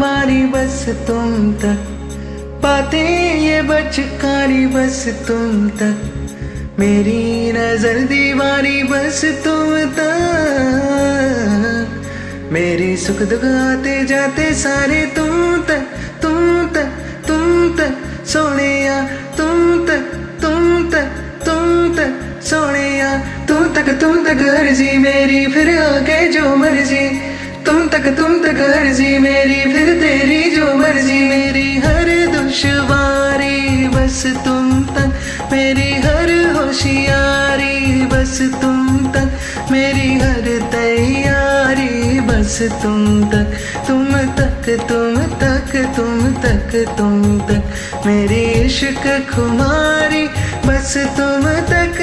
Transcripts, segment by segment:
हमारी बस तुम तक, बातें ये बचकानी बस तुम तक, मेरी नजर दीवानी बस तुम तक, मेरी सुख दुख आते जाते सारे तुम तक, तुम तक, तुम तक सोनिया, तुम तक, तुम तक, तुम तक सोनिया, तुम तक अर्जी मेरी फिर आगे जो मर्जी, तुम तक अर्जी मेरी फिर तेरी जो मर्जी, मेरी हर दुश्वारी बस तुम तक, मेरी हर होशियारी बस तुम तक, मेरी हर तैयारी बस तुम तक, तुम तक, तुम तक, तुम तक, तुम तक, मेरी इश्क खुमारी बस तुम तक।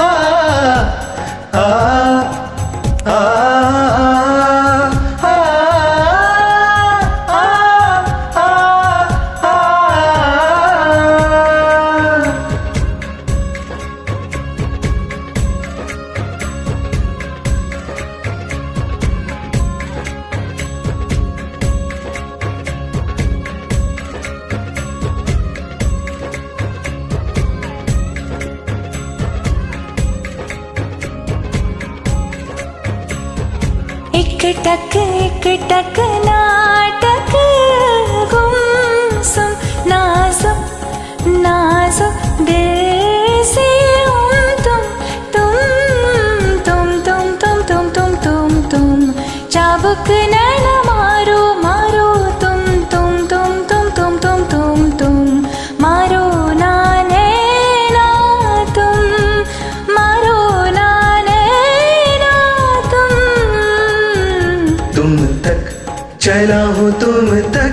आ, आ, एक टक नाटक गुमसुम नाजुक नाजुक दिल से तुम चाबुक नैना मारो मारो तुम मारो ना नैना मारो ना नैना तुम तक चला हूँ, तुम तक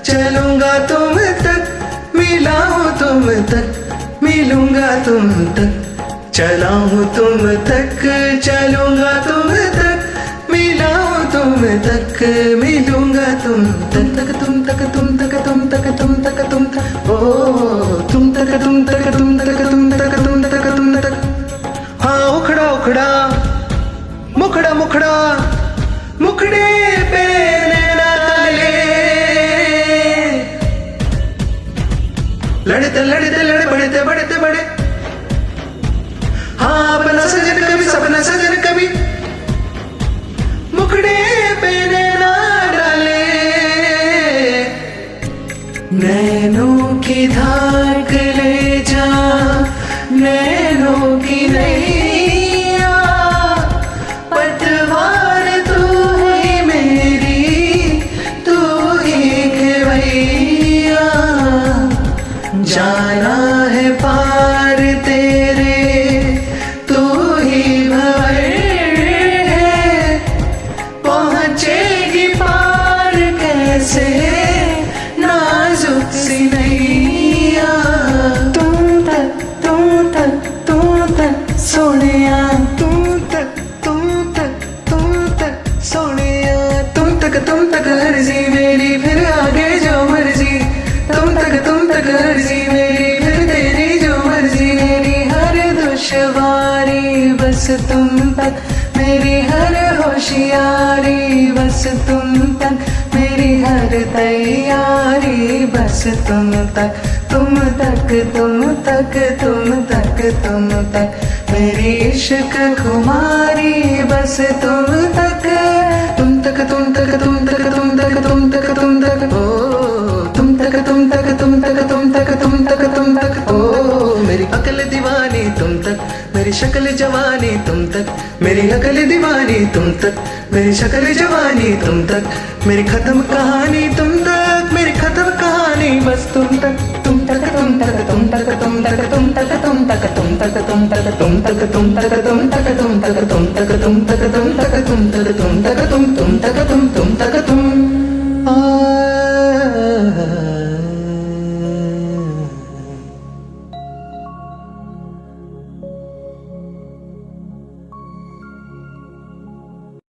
चलूंगा, तुम तक मिला हूँ, तुम तक मिलूंगा, तुम तक चला हूँ, तुम तक चलूंगा, तुम तक मिला हूँ, तुम तक मिलूंगा, तुम तक, तुम तक, तुम तक, तुम तक, तुम तक, तुम तक, ओ तुम तक, तुम तक, तुम तक, तुम तक, तुम तक, तुम तक। हाँ उखड़ा उखड़ा मुखड़ा मुखड़ा मुखड़े पे नैना ताले, लड़ते लड़ते लड़े बढ़ते बढ़ते बढ़े, हाँ अपना सजन कभी सपना सजन कभी, मुखड़े पे नैना डाले, नैनों की धाक ले जा, नैनों की नैया, पतवार तू ही मेरी, तू ही खेवैया, जाना है पार तेरे, तू ही भंवर है, पहुंचेगी पार कैसे नाजुक सी नैया, तुम तक, तुम तक, तुम तक सोनिया, तुम तक, तुम तक, तुम तक सोनिया, तुम तक अर्जी मेरी फिर आगे जो मर्जी, तुम तक अर्जी मेरी फिर तेरी जो मर्जी, मेरी हर दुश्वारी बस तुम तक, मेरी हर होशियारी बस तुम तक, मेरी हर तैयारी बस तुम तक, तुम तक, तुम तक, तुम तक, तुम तक, मेरी इश्क खुमारी बस तुम तक, तुम तक, तुम तक, तुम तक, तुम तक, तुम तक, तुम तक, ओ तुम तक, तुम तक, तुम तक, तुम तक, तुम तक, तुम तक, ओ मेरी अकल दीवानी तुम तक, मेरी शक्ल जवानी तुम तक, मेरी अकल दीवानी तुम तक, मेरी शक्ल जवानी तुम तक, मेरी खत्म कहानी तुम तक, मेरी खत्म कहानी बस तुम तक, तुम तक, तुम तक, तुम तक, तुम तक, तुम तक, तुम तक, तुम तक, तुम तक, तुम तक, तुम तक, तुम तक, तुम तक, तुम तक, तुम तक, तुम तक, तुम तक, तुम तक, तुम तक।